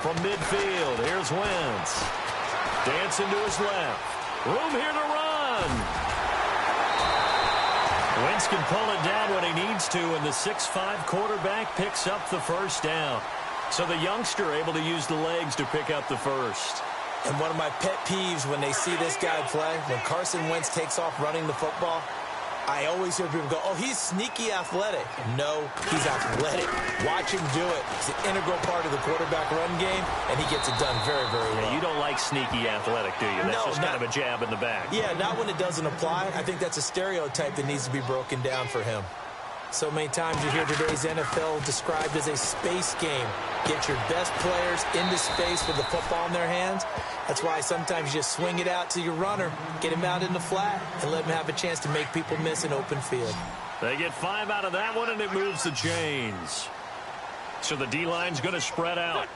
From midfield, here's Wentz. Dancing to his left. Room here to run. Wentz can pull it down when he needs to, and the 6'5" quarterback picks up the first down. So the youngster able to use the legs to pick up the first. And one of my pet peeves when they see this guy play, when Carson Wentz takes off running the football, I always hear people go, oh, he's sneaky athletic. No, he's athletic. Watch him do it. It's an integral part of the quarterback run game, and he gets it done very, very well. Yeah, you don't like sneaky athletic, do you? That's just kind of a jab in the back. Yeah, not when it doesn't apply. I think that's a stereotype that needs to be broken down for him. So many times you hear today's NFL described as a space game. Get your best players into space with the football in their hands. That's why sometimes you just swing it out to your runner, get him out in the flat, and let him have a chance to make people miss an open field. They get 5 out of that one, and it moves the chains. So the D-line's going to spread out.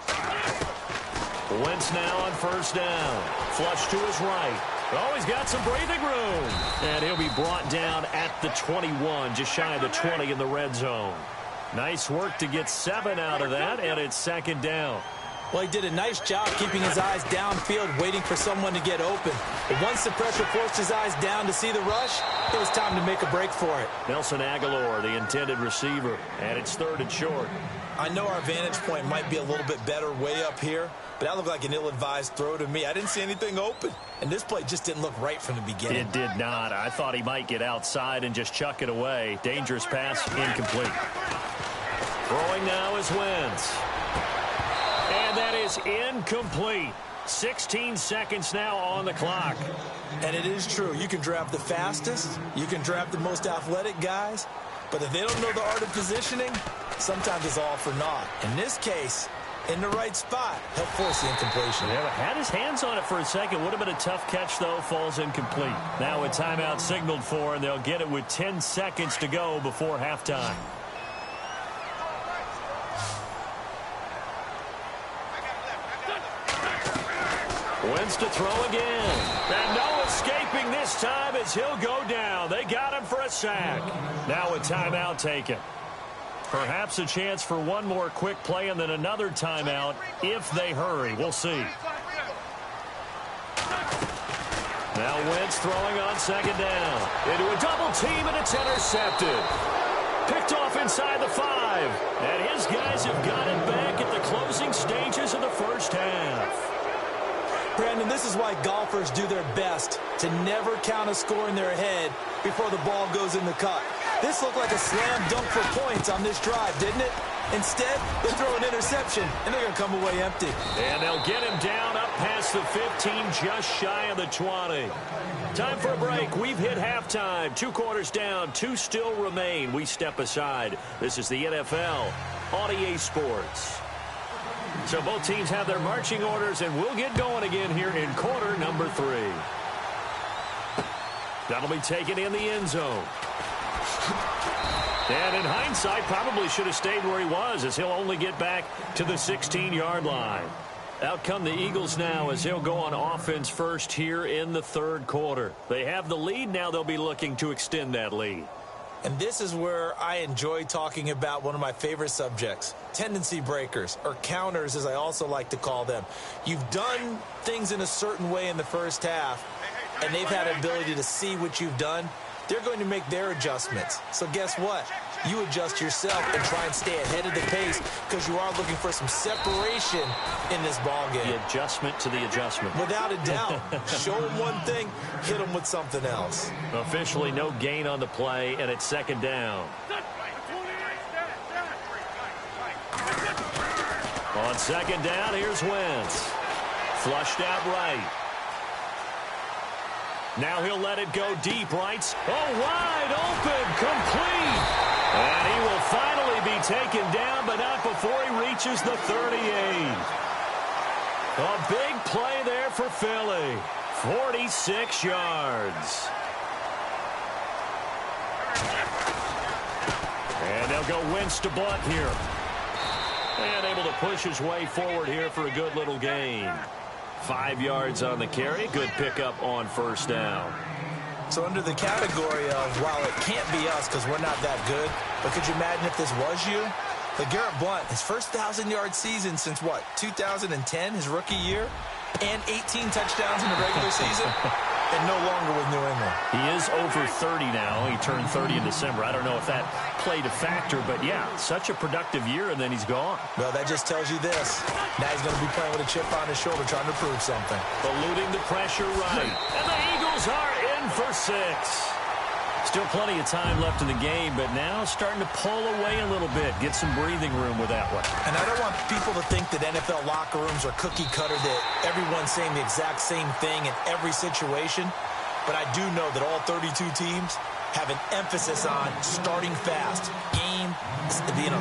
Wentz now on first down. Flush to his right. Oh, he's got some breathing room. And he'll be brought down at the 21, just shy of the 20 in the red zone. Nice work to get 7 out of that, and it's second down. Well, he did a nice job keeping his eyes downfield, waiting for someone to get open. But once the pressure forced his eyes down to see the rush, it was time to make a break for it. Nelson Aguilar, the intended receiver, and it's 3rd and short. I know our vantage point might be a little bit better way up here, but that looked like an ill-advised throw to me. I didn't see anything open, and this play just didn't look right from the beginning. It did not. I thought he might get outside and just chuck it away. Dangerous pass, incomplete. Throwing now is Wentz. And that is incomplete. 16 seconds now on the clock. And it is true. You can draft the fastest. You can draft the most athletic guys. But if they don't know the art of positioning, sometimes it's all for naught. In this case, in the right spot, help force the incompletion. Yeah, had his hands on it for a second. Would have been a tough catch, though. Falls incomplete. Now a timeout signaled for, and they'll get it with 10 seconds to go before halftime. Wentz to throw again. And no escaping this time as he'll go down. They got him for a sack. Now a timeout taken. Perhaps a chance for one more quick play and then another timeout if they hurry. We'll see. Now Wentz throwing on second down. Into a double team, and it's intercepted. Picked off inside the 5. And his guys have got it back at the closing stages of the first half. Brandon, this is why golfers do their best to never count a score in their head before the ball goes in the cup. This looked like a slam dunk for points on this drive, didn't it? Instead, they throw an interception, and they're going to come away empty. And they'll get him down up past the 15, just shy of the 20. Time for a break. We've hit halftime. 2 quarters down, 2 still remain. We step aside. This is the NFL on EA Sports. So both teams have their marching orders, and we'll get going again here in quarter number 3. That'll be taken in the end zone. And in hindsight, probably should have stayed where he was, as he'll only get back to the 16-yard line. Out come the Eagles now as they'll go on offense first here in the 3rd quarter. They have the lead. Now they'll be looking to extend that lead. And this is where I enjoy talking about one of my favorite subjects, tendency breakers, or counters as I also like to call them. You've done things in a certain way in the first half, and they've had an ability to see what you've done. They're going to make their adjustments. So guess what? You adjust yourself and try and stay ahead of the pace because you are looking for some separation in this ballgame. The adjustment to the adjustment. Without a doubt. Show them one thing, hit them with something else. Officially no gain on the play, and it's second down. On second down, here's Wentz. Flushed out right. Now he'll let it go deep, right? Oh, wide open, complete. And he will finally be taken down, but not before he reaches the 38. A big play there for Philly. 46 yards. And they'll go Wentz to Blunt here. And able to push his way forward here for a good little gain. 5 yards on the carry. Good pickup on first down. So under the category of, while it can't be us because we're not that good, but could you imagine if this was you? LeGarrette Blount, his first 1,000-yard season since, what, 2010, his rookie year? And 18 touchdowns in the regular season? And no longer with New England. He is over 30 now. He turned 30 in December. I don't know if that played a factor, but yeah, such a productive year, and then he's gone. Well, that just tells you this. Now he's going to be playing with a chip on his shoulder, trying to prove something. Eluding the pressure right. And the Eagles are in for 6. Still plenty of time left in the game, but now starting to pull away a little bit. Get some breathing room with that one. And I don't want people to think that NFL locker rooms are cookie cutter, that everyone's saying the exact same thing in every situation. But I do know that all 32 teams have an emphasis on starting fast. Game,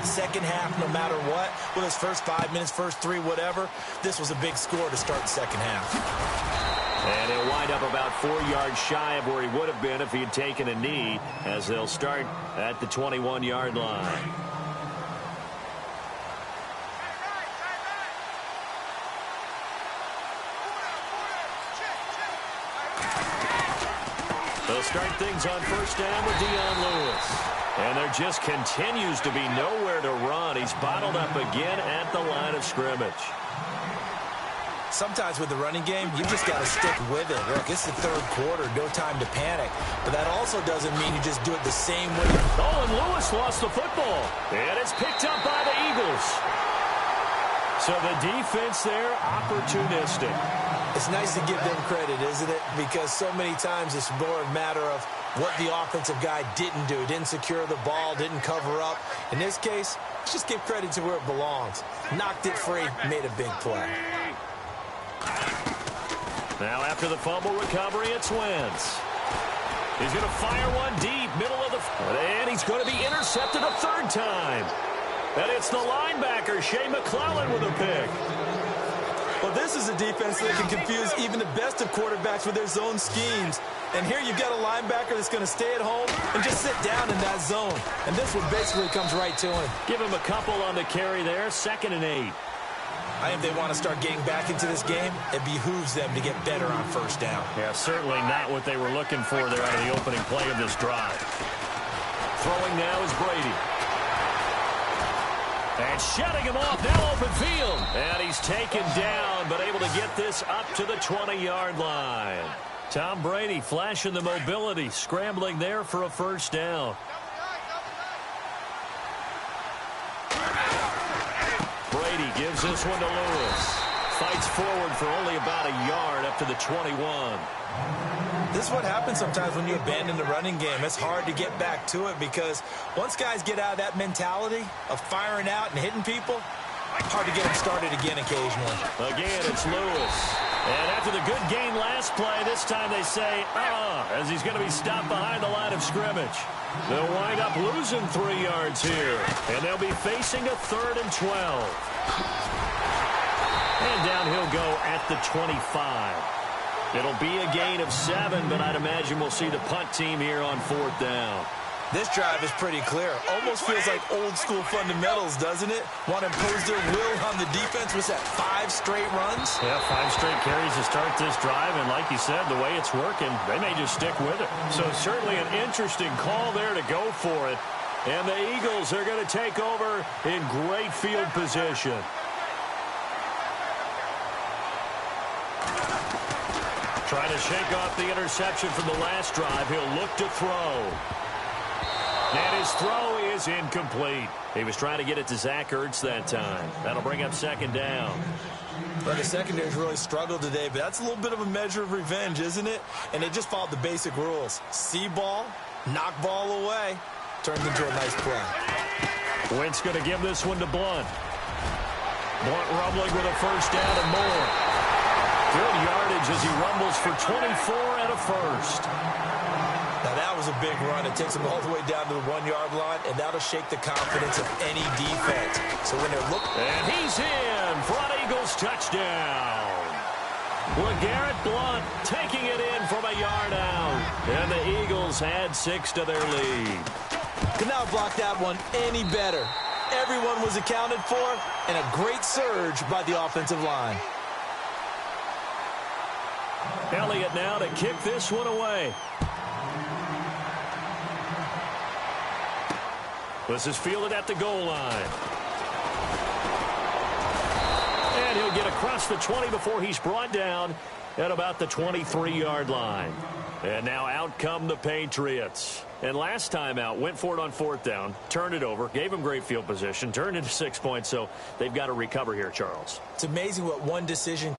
second half, no matter what. Well, his first 5 minutes, first 3, whatever. This was a big score to start the second half. And he'll wind up about 4 yards shy of where he would have been if he had taken a knee, as they'll start at the 21-yard line. They'll start things on first down with Dion Lewis. And there just continues to be nowhere to run. He's bottled up again at the line of scrimmage. Sometimes with the running game, you just got to stick with it. Look, it's the third quarter, no time to panic. But that also doesn't mean you just do it the same way. Oh, and Lewis lost the football. And it's picked up by the Eagles. So the defense there, opportunistic. It's nice to give them credit, isn't it? Because so many times it's more a matter of what the offensive guy didn't do. Didn't secure the ball, didn't cover up. In this case, let's just give credit to where it belongs. Knocked it free, made a big play. Now after the fumble recovery, it's Wentz. He's going to fire one deep, middle of the... And he's going to be intercepted a third time. And it's the linebacker, Shea McClellan, with a pick. Well, this is a defense that can confuse even the best of quarterbacks with their zone schemes. And here you've got a linebacker that's going to stay at home and just sit down in that zone. And this one basically comes right to him. Give him a couple on the carry there, 2nd and 8. I think they want to start getting back into this game. It behooves them to get better on first down. Yeah, certainly not what they were looking for there out of the opening play of this drive. Throwing now is Brady. And shutting him off, now open field. And he's taken down, but able to get this up to the 20-yard line. Tom Brady flashing the mobility, scrambling there for a first down. Brady gives this one to Lewis. Fights forward for only about a yard up to the 21. This is what happens sometimes when you abandon the running game. It's hard to get back to it because once guys get out of that mentality of firing out and hitting people, hard to get them started again occasionally. Again, it's Lewis. And after the good game last play, this time they say, as he's going to be stopped behind the line of scrimmage. They'll wind up losing 3 yards here. And they'll be facing a 3rd and 12. And down he'll go at the 25. It'll be a gain of 7, but I'd imagine we'll see the punt team here on 4th down. This drive is pretty clear. Almost feels like old-school fundamentals, doesn't it? Want to impose their will on the defense. Was that 5 straight runs? Yeah, 5 straight carries to start this drive, and like you said, the way it's working, they may just stick with it. So certainly an interesting call there to go for it. And the Eagles are going to take over in great field position. Trying to shake off the interception from the last drive. He'll look to throw. And his throw is incomplete. He was trying to get it to Zach Ertz that time. That'll bring up 2nd down. Well, the secondary's really struggled today, but that's a little bit of a measure of revenge, isn't it? And they just followed the basic rules. See ball, knock ball away. Turns into a nice play. Wentz going to give this one to Blount. Blount rumbling with a first down and more. Good yardage as he rumbles for 24 and a first. Now, that was a big run. It takes him all the way down to the 1-yard line, and that'll shake the confidence of any defense. So when they're looking... And he's in. Front Eagles touchdown. LeGarrette Blount taking it in from a yard out. And the Eagles add 6 to their lead. Could not have blocked that one any better. Everyone was accounted for, and a great surge by the offensive line. Elliott now to kick this one away. This is fielded at the goal line. And he'll get across the 20 before he's brought down at about the 23-yard line. And now out come the Patriots. And last time out, went for it on fourth down, turned it over, gave him great field position, turned into 6 points, so they've got to recover here, Charles. It's amazing what one decision.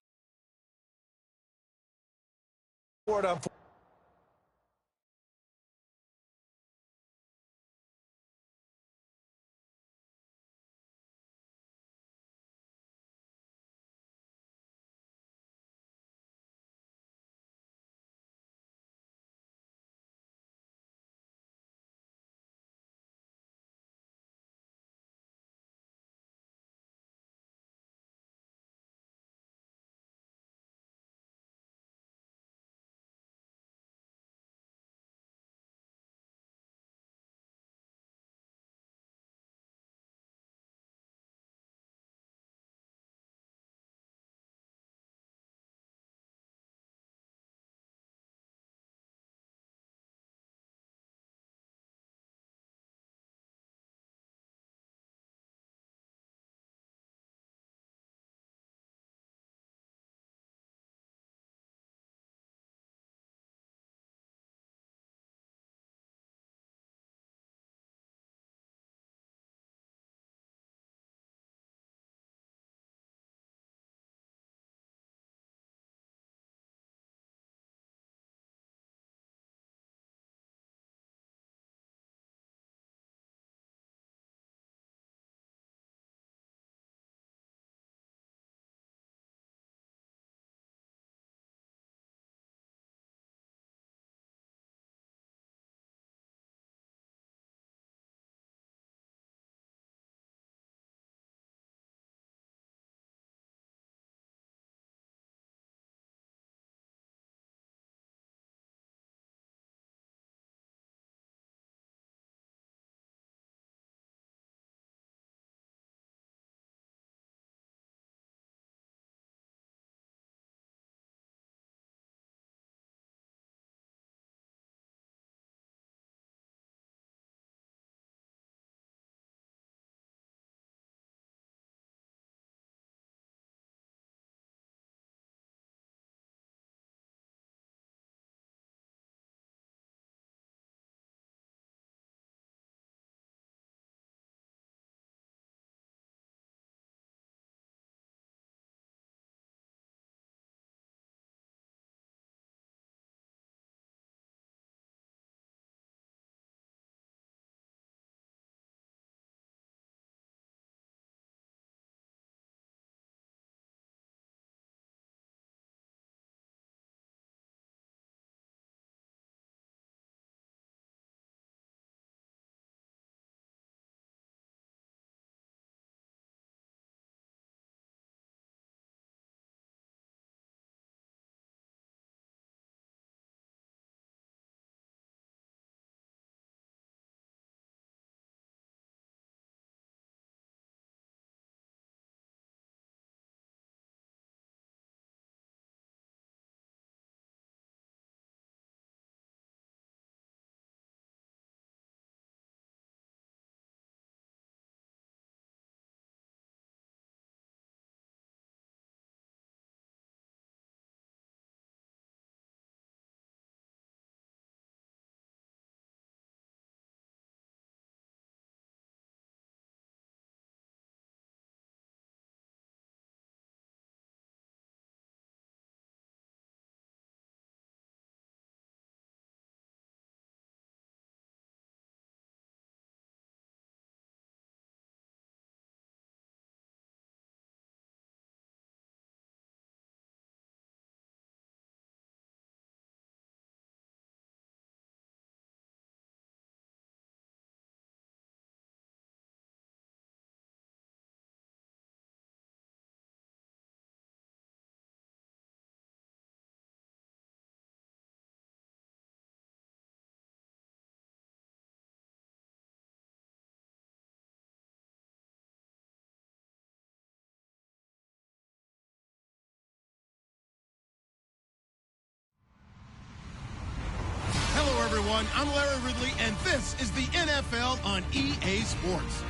everyone. I'm Larry Ridley, and this is the NFL on EA Sports.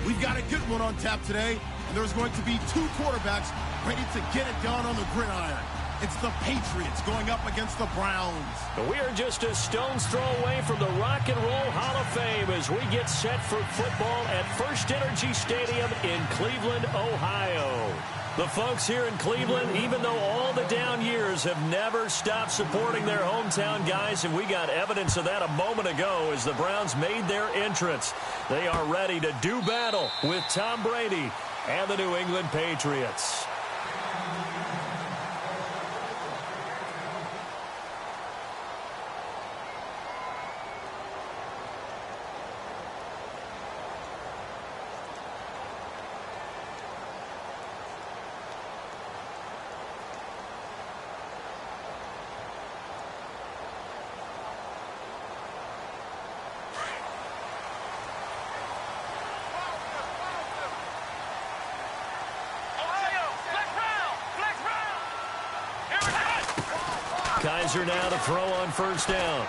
We've got a good one on tap today. and there's going to be two quarterbacks ready to get it done on the gridiron. It's the Patriots going up against the Browns. We are just a stone's throw away from the Rock and Roll Hall of Fame as we get set for football at First Energy Stadium in Cleveland, Ohio. The folks here in Cleveland, even though all the down years, have never stopped supporting their hometown guys, and we got evidence of that a moment ago as the Browns made their entrance. They are ready to do battle with Tom Brady and the New England Patriots. Kaiser now to throw on first down.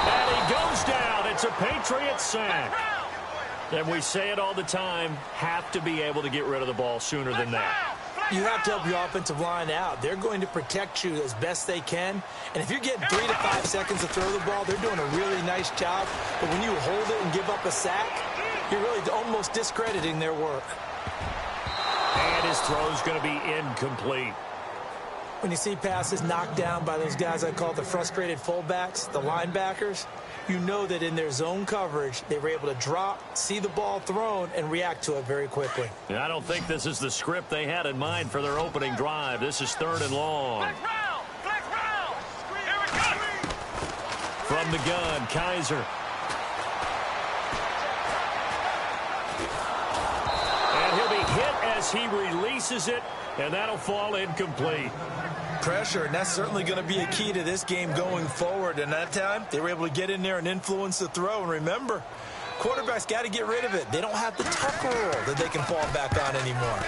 And he goes down. It's a Patriot sack. And we say it all the time, have to be able to get rid of the ball sooner than that. You have to help your offensive line out. They're going to protect you as best they can. And if you're getting 3 to 5 seconds to throw the ball, they're doing a really nice job. But when you hold it and give up a sack, you're really almost discrediting their work. And his throw's going to be incomplete. When you see passes knocked down by those guys I call the frustrated fullbacks, the linebackers, you know that in their zone coverage, they were able to drop, see the ball thrown, and react to it very quickly. And I don't think this is the script they had in mind for their opening drive. This is 3rd and long. From the gun, Kaiser. And he'll be hit as he releases it, and that'll fall incomplete. Pressure, and that's certainly going to be a key to this game going forward. And that time, they were able to get in there and influence the throw. And remember, quarterbacks got to get rid of it. They don't have the tuck rule that they can fall back on anymore.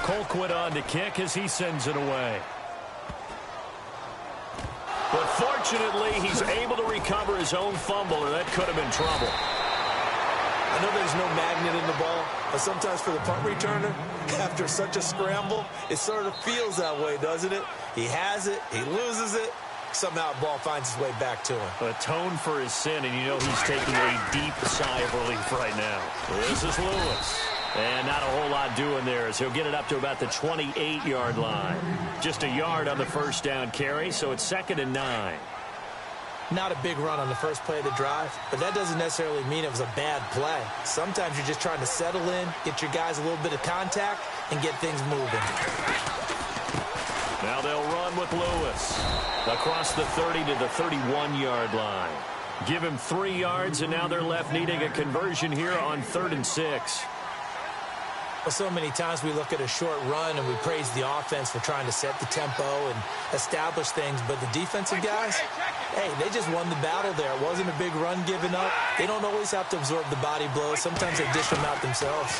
Colquitt on to kick as he sends it away. But fortunately, he's able to recover his own fumble, or that could have been trouble. I know there's no magnet in the ball, but sometimes for the punt returner, after such a scramble, it sort of feels that way, doesn't it? He has it, he loses it, somehow the ball finds its way back to him. Atone for his sin, and you know he's taking a deep sigh of relief right now. This is Lewis. And not a whole lot doing there as he'll get it up to about the 28-yard line. Just a yard on the first down carry, so it's 2nd and 9. Not a big run on the first play of the drive, but that doesn't necessarily mean it was a bad play. Sometimes you're just trying to settle in, get your guys a little bit of contact, and get things moving. Now they'll run with Lewis across the 30 to the 31-yard line. Give him 3 yards, and now they're left needing a conversion here on 3rd and 6. Well, so many times we look at a short run and we praise the offense for trying to set the tempo and establish things, but the defensive guys, hey, they just won the battle there. It wasn't a big run given up. They don't always have to absorb the body blows. Sometimes they dish them out themselves.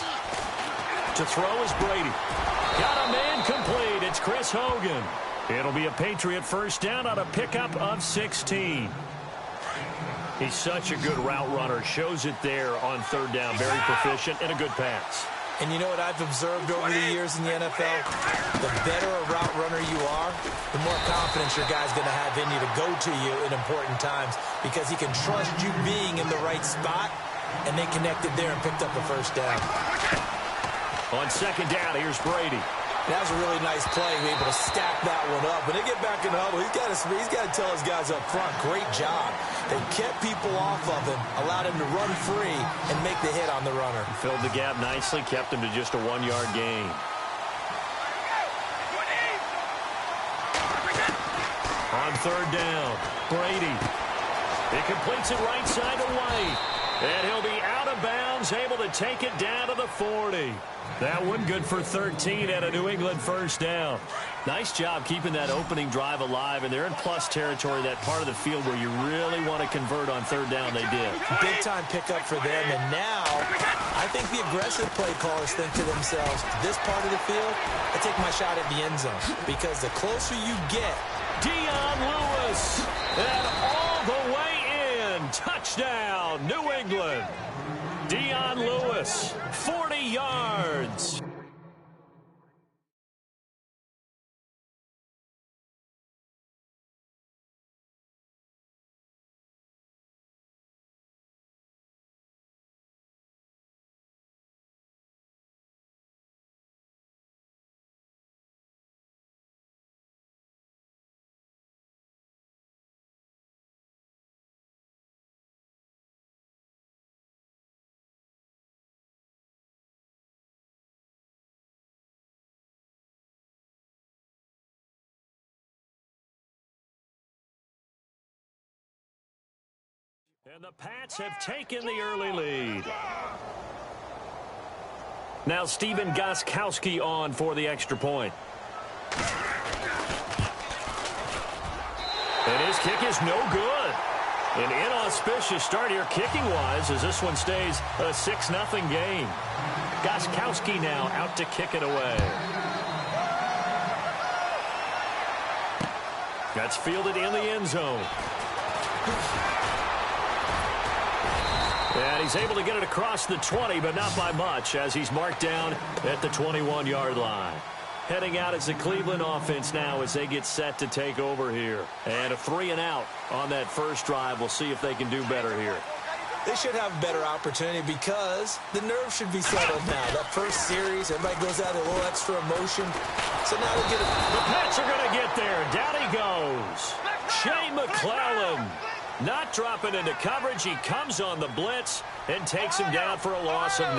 To throw is Brady. Got a man complete. It's Chris Hogan. It'll be a Patriot first down on a pickup of 16. He's such a good route runner. Shows it there on 3rd down. Very proficient and a good pass. And you know what I've observed over the years in the NFL? The better a route runner you are, the more confidence your guy's going to have in you to go to you in important times because he can trust you being in the right spot, and they connected there and picked up a first down. On 2nd down, here's Brady. That was a really nice play, be able to stack that one up. When they get back in the huddle, he's got to tell his guys up front, great job. They kept people off of him, allowed him to run free and make the hit on the runner. Filled the gap nicely, kept him to just a 1-yard gain. On 3rd down, Brady. He completes it right side to White. And he'll be out of bounds, able to take it down to the 40. That one good for 13 and a New England first down. Nice job keeping that opening drive alive, and they're in plus territory, that part of the field where you really want to convert on 3rd down. They did. Big-time pickup for them, and now I think the aggressive play callers think to themselves, this part of the field, I take my shot at the end zone, because the closer you get. Dion Lewis, and all the way in. Touchdown, New England. Dion Lewis, 40 yards. And the Pats have taken the early lead. Now Steven Gostkowski on for the extra point. And his kick is no good. An inauspicious start here kicking-wise as this one stays a 6-0 game. Gostkowski now out to kick it away. That's fielded in the end zone. And he's able to get it across the 20, but not by much, as he's marked down at the 21-yard line. Heading out as the Cleveland offense now as they get set to take over here. And a 3-and-out on that first drive. We'll see if they can do better here. They should have a better opportunity because the nerves should be settled now. That first series, everybody goes out with a little extra emotion. So now they get it. The Pats are going to get there. Down he goes. Shea McClellan. Not dropping into coverage. He comes on the blitz and takes him down for a loss of 9.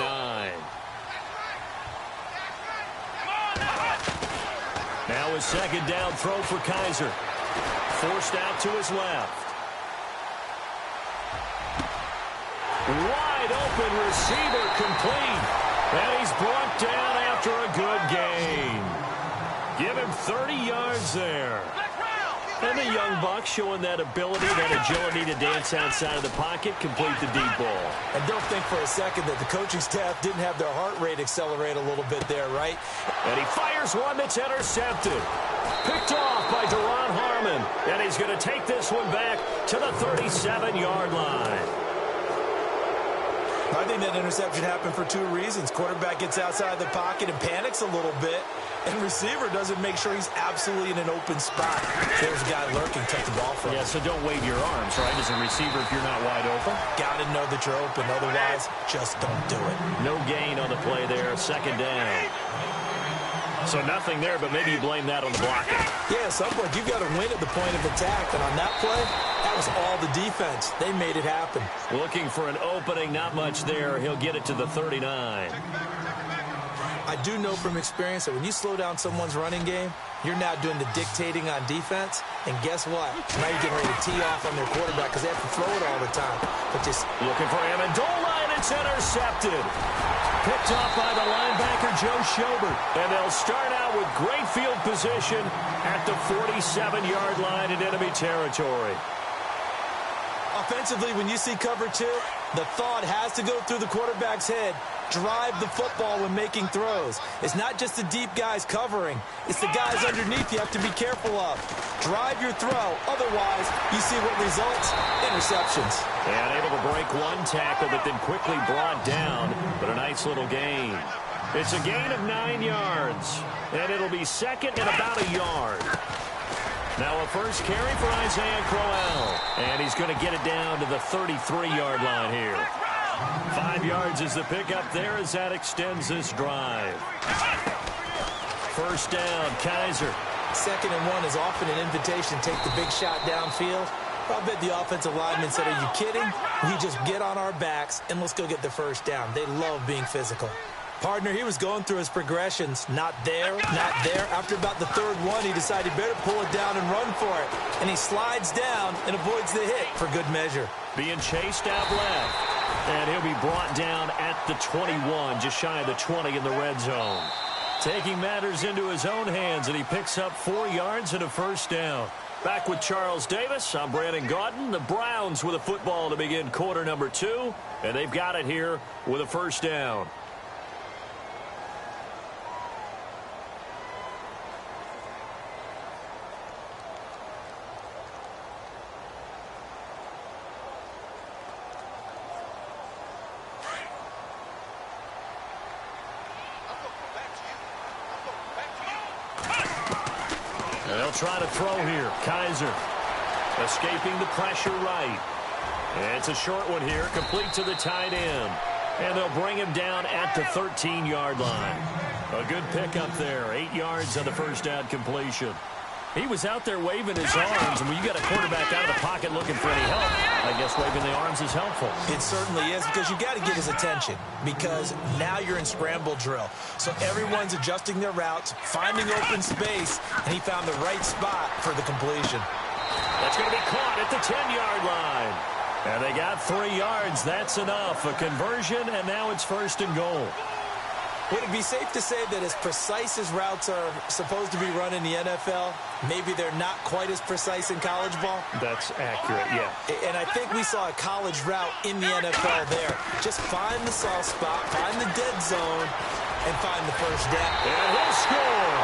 Now a second down throw for Kaiser. Forced out to his left. Wide open receiver complete. And he's brought down after a good gain. Give him 30 yards there. And the young buck showing that ability, that agility to dance outside of the pocket, complete the deep ball. And don't think for a second that the coaching staff didn't have their heart rate accelerate a little bit there, right? And he fires one that's intercepted. Picked off by Deron Harmon. And he's going to take this one back to the 37-yard line. I think that interception happened for 2 reasons. Quarterback gets outside the pocket and panics a little bit. And receiver doesn't make sure he's absolutely in an open spot. There's a guy lurking, took the ball from him. Yeah, so don't wave your arms, right, as a receiver if you're not wide open. Got to know that you're open. Otherwise, just don't do it. No gain on the play there. Second down. So nothing there, but maybe you blame that on the blocking. Yeah, at some point, you've got to win at the point of attack. And on that play, that was all the defense. They made it happen. Looking for an opening, not much there. He'll get it to the 39. I do know from experience that when you slow down someone's running game, you're now doing the dictating on defense. And guess what? Now you're getting ready to tee off on their quarterback because they have to throw it all the time. But just looking for Amendola, and it's intercepted. Picked off by the linebacker, Joe Schobert. And they'll start out with great field position at the 47-yard line in enemy territory. Offensively, when you see cover 2, the thought has to go through the quarterback's head. Drive the football when making throws. It's not just the deep guys covering. It's the guys underneath you have to be careful of. Drive your throw. Otherwise, you see what results? Interceptions. And able to break one tackle, but then quickly brought down. But a nice little gain. It's a gain of 9 yards. And it'll be second and about a yard. Now a first carry for Isaiah Crowell. And he's going to get it down to the 33-yard line here. 5 yards is the pickup there as that extends this drive. First down, Kaiser. 2nd and 1 is often an invitation to take the big shot downfield. I bet the offensive lineman said, are you kidding? We just get on our backs and let's go get the first down. They love being physical. Partner, he was going through his progressions. Not there, not there. After about the 3rd one, he decided he better pull it down and run for it. And he slides down and avoids the hit for good measure. Being chased out left. And he'll be brought down at the 21, just shy of the 20 in the red zone. Taking matters into his own hands, and he picks up 4 yards and a first down. Back with Charles Davis, I'm Brandon Gaudin. The Browns with a football to begin quarter number 2, and they've got it here with a first down. They'll try to throw here. Kaiser escaping the pressure right. It's a short one here, complete to the tight end. And they'll bring him down at the 13-yard line. A good pickup there, 8 yards on the first down completion. He was out there waving his arms, and when you got a quarterback out of the pocket looking for any help, I guess waving the arms is helpful. It certainly is, because you got to get his attention, because now you're in scramble drill. So everyone's adjusting their routes, finding open space, and he found the right spot for the completion. That's going to be caught at the 10-yard line. And they got 3 yards. That's enough. A conversion, and now it's 1st and goal. Would it be safe to say that as precise as routes are supposed to be run in the NFL, maybe they're not quite as precise in college ball? That's accurate, yeah. And I think we saw a college route in the NFL there. Just find the soft spot, find the dead zone, and find the first down. And he'll score.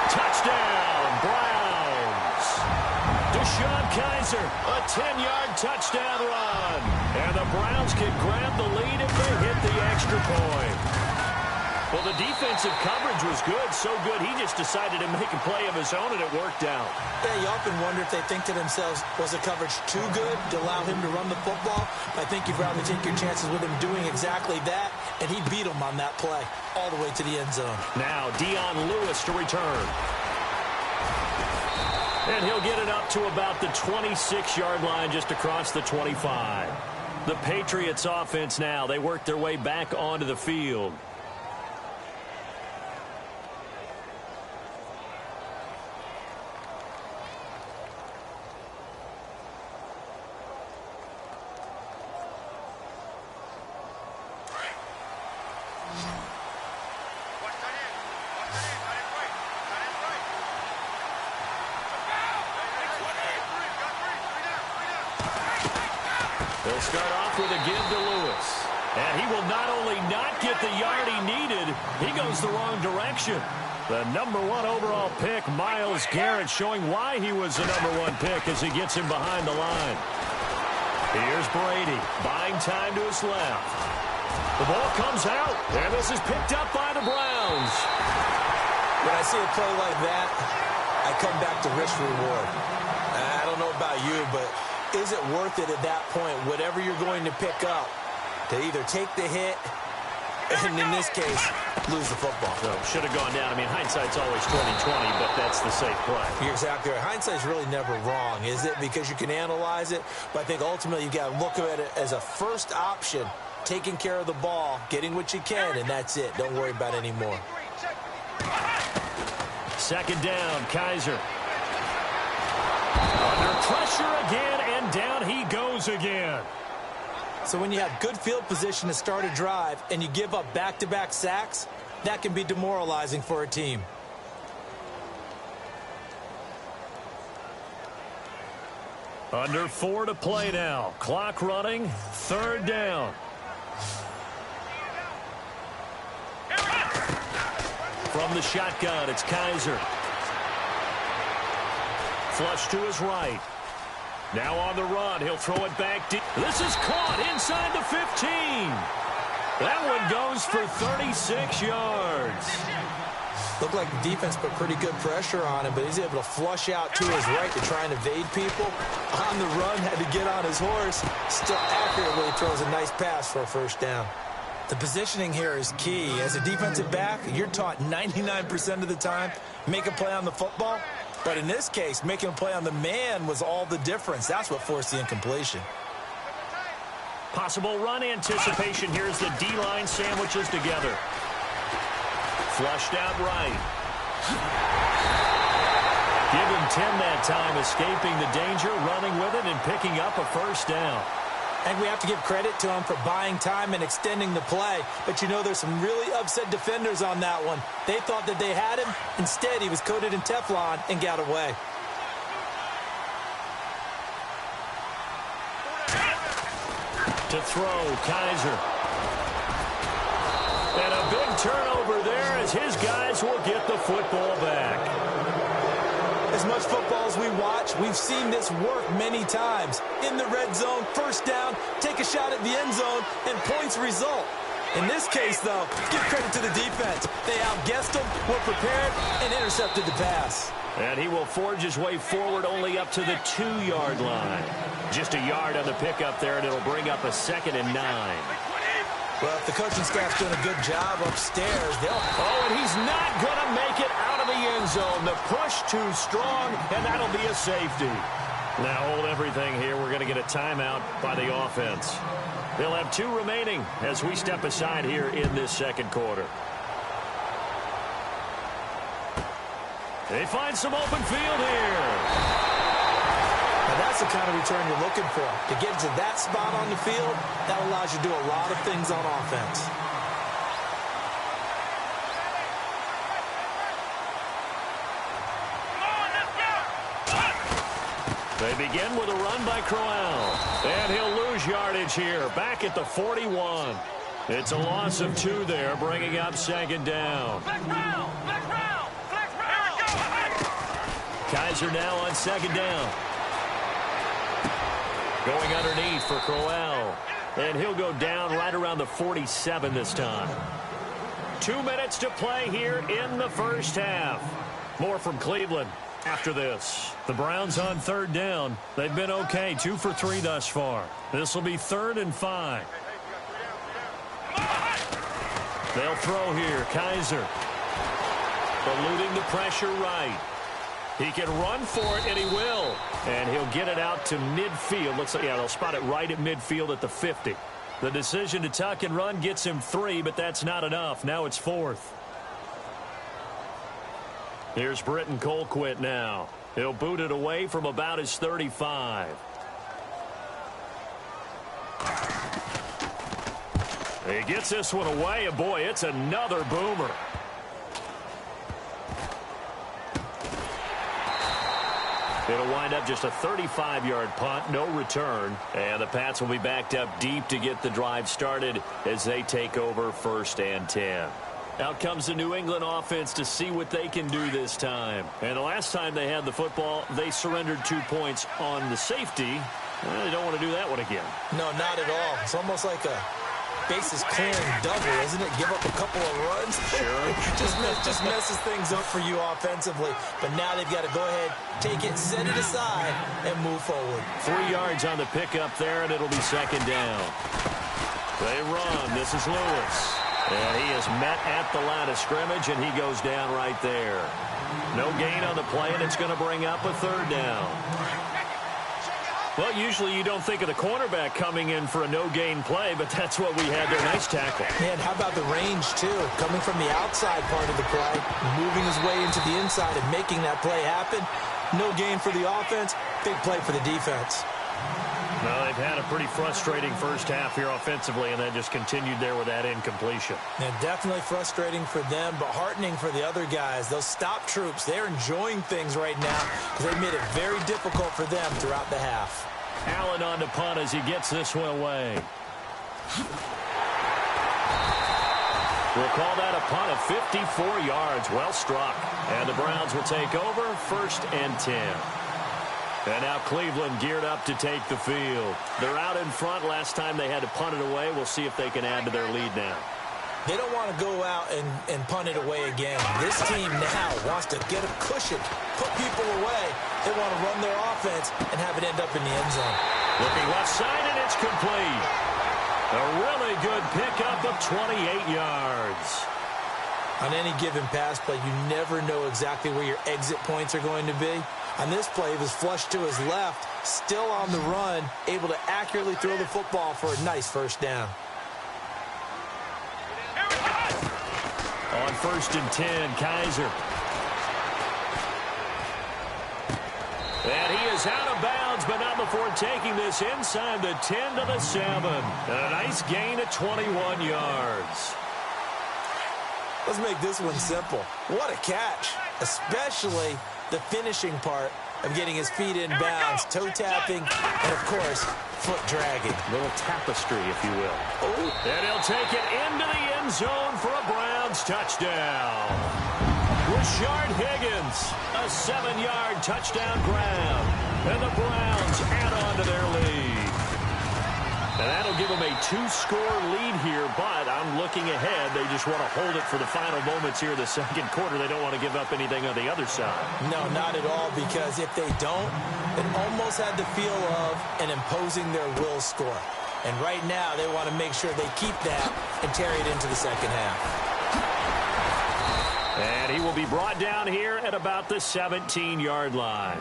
Touchdown, Browns. Deshaun Kaiser, a 10-yard touchdown run. And the Browns can grab the lead if they hit the extra point. Well, the defensive coverage was good, so good he just decided to make a play of his own, and it worked out. Yeah, you often wonder if they think to themselves, was the coverage too good to allow him to run the football? I think you'd rather take your chances with him doing exactly that, and he beat him on that play all the way to the end zone. Now, Dion Lewis to return. And he'll get it up to about the 26-yard line, just across the 25. The Patriots offense now, they work their way back onto the field. They'll start off with a give to Lewis. And he will not only not get the yard he needed, he goes the wrong direction. The #1 overall pick, Myles Garrett, showing why he was the #1 pick as he gets him behind the line. Here's Brady, buying time to his left. The ball comes out, and this is picked up by the Browns. When I see a play like that, I come back to risk-reward. I don't know about you, but is it worth it at that point, whatever you're going to pick up, to either take the hit and, in this case, lose the football? So, should have gone down. I mean, hindsight's always 20/20, but that's the safe play. You're exactly right. Hindsight's really never wrong, is it? Because you can analyze it, but I think ultimately you got to look at it as a first option, taking care of the ball, getting what you can, and that's it. Don't worry about any more. 2nd down, Kaiser. Under pressure again, and down he goes again. So when you have good field position to start a drive and you give up back-to-back sacks, that can be demoralizing for a team. Under 4 to play now. Clock running, 3rd down. From the shotgun, it's Kaiser. Flush to his right. Now on the run, he'll throw it back deep. This is caught inside the 15. That one goes for 36 yards. Looked like the defense put pretty good pressure on him, but he's able to flush out to his right to try and evade people. On the run, had to get on his horse. Still accurately throws a nice pass for a 1st down. The positioning here is key. As a defensive back, you're taught 99% of the time, make a play on the football. But in this case, making a play on the man was all the difference. That's what forced the incompletion. Possible run anticipation. Here's the D-line sandwiches together. Flushed out right. Give him 10 that time, escaping the danger, running with it, and picking up a 1st down. And we have to give credit to him for buying time and extending the play. But, you know, there's some really upset defenders on that one. They thought that they had him. Instead, he was coated in Teflon and got away. To throw, Kaiser. And a big turnover there as his guys will get the football back. As much football as we watch, we've seen this work many times. In the red zone, 1st down, take a shot at the end zone, and points result. In this case, though, give credit to the defense. They outguessed him, were prepared, and intercepted the pass. And he will forge his way forward only up to the 2-yard line. Just a yard on the pickup there, and it'll bring up a 2nd and 9. Well, if the coaching staff's doing a good job upstairs, they'll... Oh, and he's not going to make it out of the end zone. The push too strong, and that'll be a safety. Now hold everything here. We're going to get a timeout by the offense. They'll have 2 remaining as we step aside here in this second quarter. They find some open field here. Now that's the kind of return you're looking for. To get to that spot on the field, that allows you to do a lot of things on offense. They begin with a run by Crowell. And he'll lose yardage here, back at the 41. It's a loss of 2 there, bringing up 2nd down. Kaiser now on 2nd down. Going underneath for Crowell. And he'll go down right around the 47 this time. 2 minutes to play here in the first half. More from Cleveland after this. The Browns on 3rd down. They've been okay, 2 for 3 thus far. This will be 3rd and 5. They'll throw here. Kaiser eluding the pressure right. He can run for it, and he will. And he'll get it out to midfield. Looks like, yeah, they'll spot it right at midfield at the 50. The decision to tuck and run gets him 3, but that's not enough. Now it's 4th. Here's Britton Colquitt now. He'll boot it away from about his 35. He gets this one away, and boy, it's another boomer. It'll wind up just a 35-yard punt, no return. And the Pats will be backed up deep to get the drive started as they take over 1st and 10. Out comes the New England offense to see what they can do this time. And the last time they had the football, they surrendered 2 points on the safety. Well, they don't want to do that one again. No, not at all. It's almost like a bases clearing double, isn't it? Give up a couple of runs. Sure. just messes things up for you offensively. But now they've got to go ahead, take it, set it aside, and move forward. 3 yards on the pickup there, and it'll be 2nd down. They run. This is Lewis. And he is met at the line of scrimmage, and he goes down right there. No gain on the play, and it's going to bring up a 3rd down. Well, usually you don't think of the cornerback coming in for a no-gain play, but that's what we had there. Nice tackle. Man, how about the range, too? Coming from the outside part of the play, moving his way into the inside and making that play happen. No gain for the offense, big play for the defense. Well, they've had a pretty frustrating first half here offensively, and then just continued there with that incompletion. And definitely frustrating for them, but heartening for the other guys. Those stop troops, they're enjoying things right now because they've made it very difficult for them throughout the half. Allen on to punt as he gets this one away. We'll call that a punt of 54 yards. Well struck. And the Browns will take over 1st and 10. And now Cleveland geared up to take the field. They're out in front. Last time they had to punt it away. We'll see if they can add to their lead now. They don't want to go out and punt it away again. This team now wants to get a cushion, put people away. They want to run their offense and have it end up in the end zone. Looking left side, and it's complete. A really good pickup of 28 yards. On any given pass play, you never know exactly where your exit points are going to be. On this play, he was flushed to his left, still on the run, able to accurately throw the football for a nice 1st down. On 1st and 10, Kaiser. And he is out of bounds, but not before taking this inside the 10 to the 7. And a nice gain of 21 yards. Let's make this one simple. What a catch, especially the finishing part of getting his feet in bounds, toe tapping, and, of course, foot dragging. Little tapestry, if you will. Oh. And he'll take it into the end zone for a Browns touchdown. Rashard Higgins, a 7-yard touchdown grab. And the Browns add on to their lead. And that'll give them a 2-score lead here, but I'm looking ahead. They just want to hold it for the final moments here in the second quarter. They don't want to give up anything on the other side. No, not at all, because if they don't, it almost had the feel of an imposing their will score. And right now, they want to make sure they keep that and carry it into the second half. And he will be brought down here at about the 17-yard line.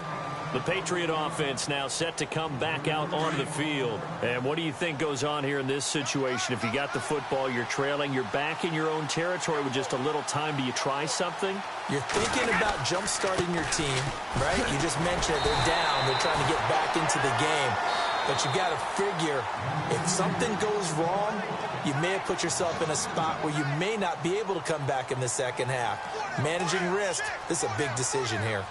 The Patriot offense now set to come back out on the field. And what do you think goes on here in this situation? If you got the football, you're trailing, you're back in your own territory with just a little time. Do you try something? You're thinking about jump-starting your team, right? You just mentioned it. They're down. They're trying to get back into the game. But you got to figure, if something goes wrong, you may have put yourself in a spot where you may not be able to come back in the second half. Managing risk, this is a big decision here.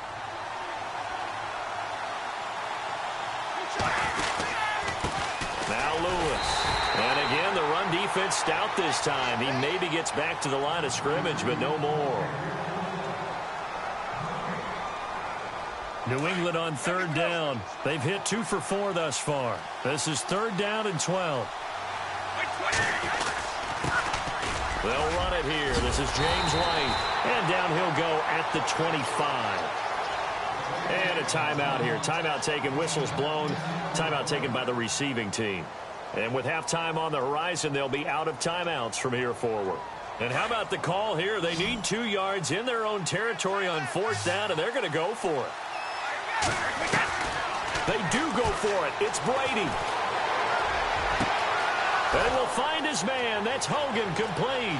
Now Lewis. And again, the run defense stout this time. He maybe gets back to the line of scrimmage, but no more. New England on third down. They've hit 2 for 4 thus far. This is 3rd down and 12. They'll run it here. This is James White. And down he'll go at the 25. And a timeout here. Timeout taken, whistles blown. Timeout taken by the receiving team. And with halftime on the horizon, they'll be out of timeouts from here forward. And how about the call here? They need 2 yards in their own territory on 4th down, and they're going to go for it. They do go for it. It's Brady. They will find his man. That's Hogan, complete.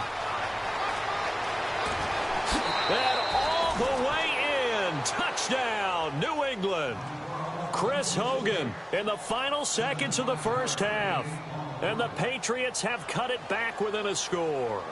And all the way in. Touchdown, New England. Chris Hogan in the final seconds of the first half. And the Patriots have cut it back within a score.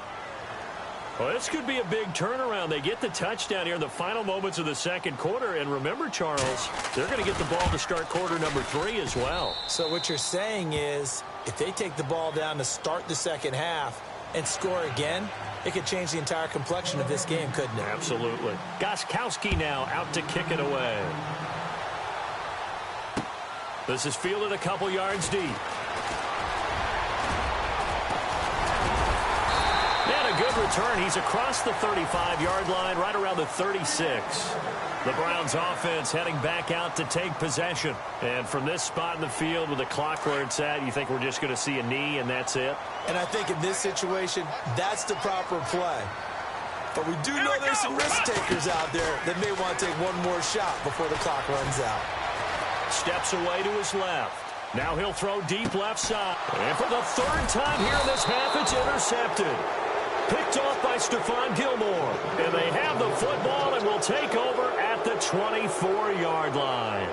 Well, this could be a big turnaround. They get the touchdown here in the final moments of the second quarter. And remember, Charles, they're going to get the ball to start quarter number 3 as well. So what you're saying is, if they take the ball down to start the second half and score again, it could change the entire complexion of this game, couldn't it? Absolutely. Gostkowski now out to kick it away. This is fielded a couple yards deep. And a good return. He's across the 35-yard line, right around the 36. The Browns offense heading back out to take possession. And from this spot in the field with the clock where it's at, you think we're just going to see a knee and that's it? And I think in this situation, that's the proper play. But we do know there's some risk takers out there that may want to take one more shot before the clock runs out. Steps away to his left. Now he'll throw deep left side. And for the 3rd time here in this half, it's intercepted. Picked off by Stephon Gilmore. And they have the football and will take over at the 24-yard line.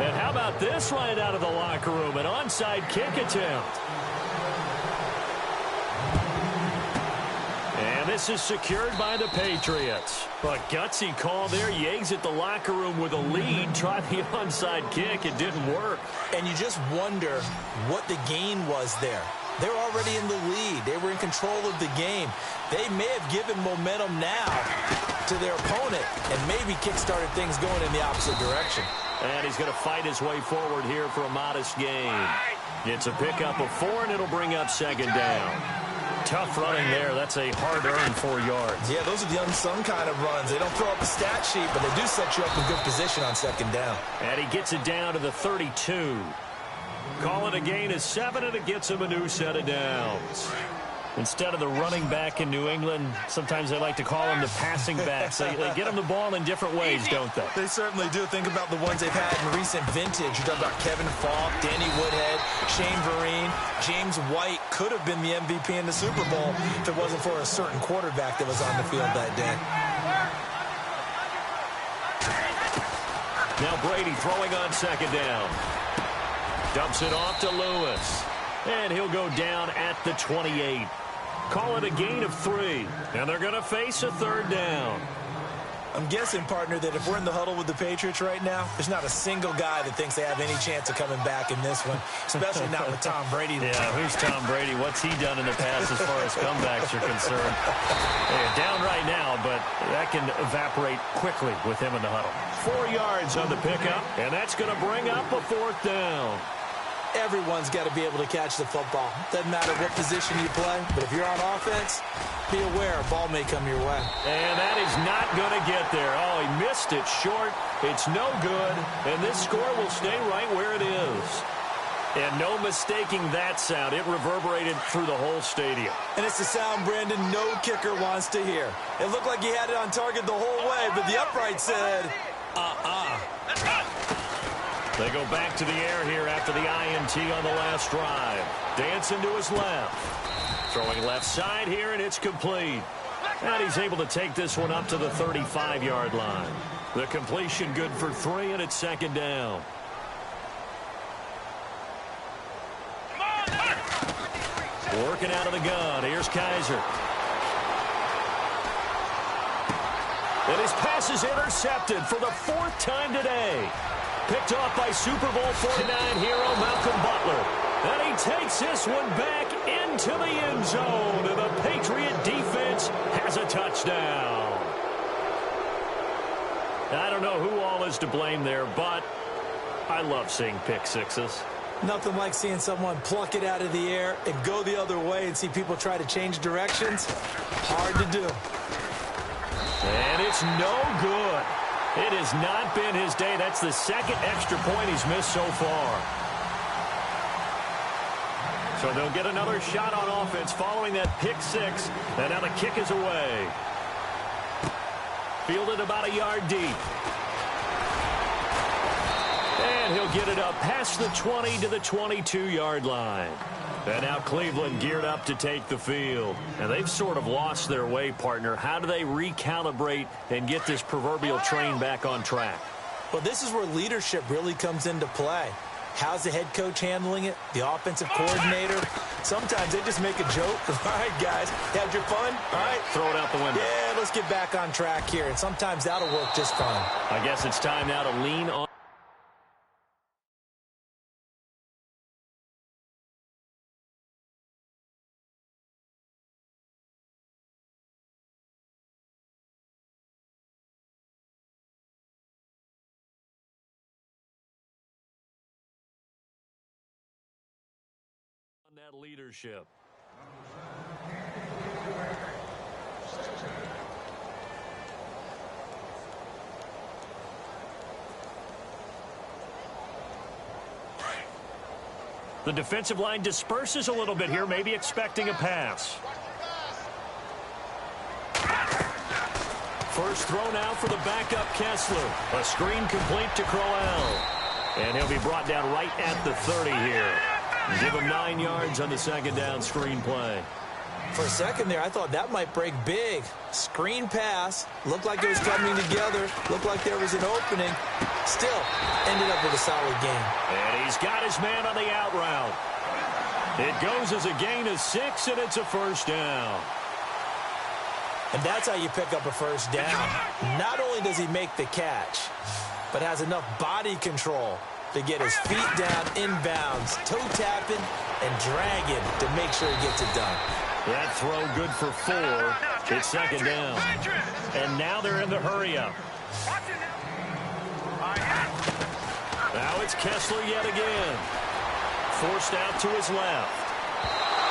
And how about this right out of the locker room? An onside kick attempt. And this is secured by the Patriots. But gutsy call there. You exit the locker room with a lead. Try the onside kick. It didn't work. And you just wonder what the gain was there. They're already in the lead. They were in control of the game. They may have given momentum now to their opponent and maybe kick-started things going in the opposite direction. And he's going to fight his way forward here for a modest gain. It's a pickup of 4, and it'll bring up 2nd down. Tough running there. That's a hard-earned 4 yards. Yeah, those are the unsung kind of runs. They don't throw up a stat sheet, but they do set you up in good position on 2nd down. And he gets it down to the 32. Call it a gain of 7, and it gets him a new set of downs. Instead of the running back in New England, sometimes they like to call them the passing backs. They get them the ball in different ways, don't they? They certainly do. Think about the ones they've had in recent vintage. You're talking about Kevin Falk, Danny Woodhead, Shane Vereen, James White could have been the MVP in the Super Bowl if it wasn't for a certain quarterback that was on the field that day. Now Brady throwing on 2nd down. Dumps it off to Lewis. And he'll go down at the 28. Call it a gain of 3. And they're going to face a 3rd down. I'm guessing, partner, that if we're in the huddle with the Patriots right now, there's not a single guy that thinks they have any chance of coming back in this one, especially not with Tom Brady. Yeah, who's Tom Brady? What's he done in the past as far as comebacks are concerned? They're down right now, but that can evaporate quickly with him in the huddle. 4 yards on the pickup, and that's going to bring up a 4th down. Everyone's got to be able to catch the football. Doesn't matter what position you play, but if you're on offense, be aware a ball may come your way. And that is not going to get there. Oh, he missed it short. It's no good, and this score will stay right where it is. And no mistaking that sound. It reverberated through the whole stadium. And it's the sound, Brandon, no kicker wants to hear. It looked like he had it on target the whole way, but the upright said, They go back to the air here after the INT on the last drive. Dancing to his left. Throwing left side here, and it's complete. And he's able to take this one up to the 35-yard line. The completion good for 3, and it's 2nd down. Working out of the gun. Here's Kaiser. And his pass is intercepted for the 4th time today. Picked off by Super Bowl 49 hero Malcolm Butler. And he takes this one back into the end zone. And the Patriot defense has a touchdown. I don't know who all is to blame there, but I love seeing pick sixes. Nothing like seeing someone pluck it out of the air and go the other way and see people try to change directions. Hard to do. And it's no good. It has not been his day. That's the 2nd extra point he's missed so far. So they'll get another shot on offense following that pick 6. And now the kick is away. Fielded about a yard deep. And he'll get it up past the 20 to the 22-yard line. And now Cleveland geared up to take the field. And they've sort of lost their way, partner. How do they recalibrate and get this proverbial train back on track? Well, this is where leadership really comes into play. How's the head coach handling it? The offensive coordinator? Sometimes they just make a joke. All right, guys, had your fun? All right. Throw it out the window. Yeah, let's get back on track here. And sometimes that'll work just fine. I guess it's time now to lean on that leadership. The defensive line disperses a little bit here, maybe expecting a pass. First throw now for the backup Kessler. A screen complete to Crowell. And he'll be brought down right at the 30 here. Give him 9 yards on the 2nd down screen play. For a second there, I thought that might break big. Screen pass. Looked like it was coming together. Looked like there was an opening. Still, ended up with a solid game. And he's got his man on the out route. It goes as a gain of 6, and it's a 1st down. And that's how you pick up a 1st down. Not only does he make the catch, but has enough body control to get his feet down inbounds, toe tapping and dragging to make sure he gets it done. That throw good for 4. It's 2nd down. And now they're in the hurry-up. Now it's Kessler yet again. Forced out to his left.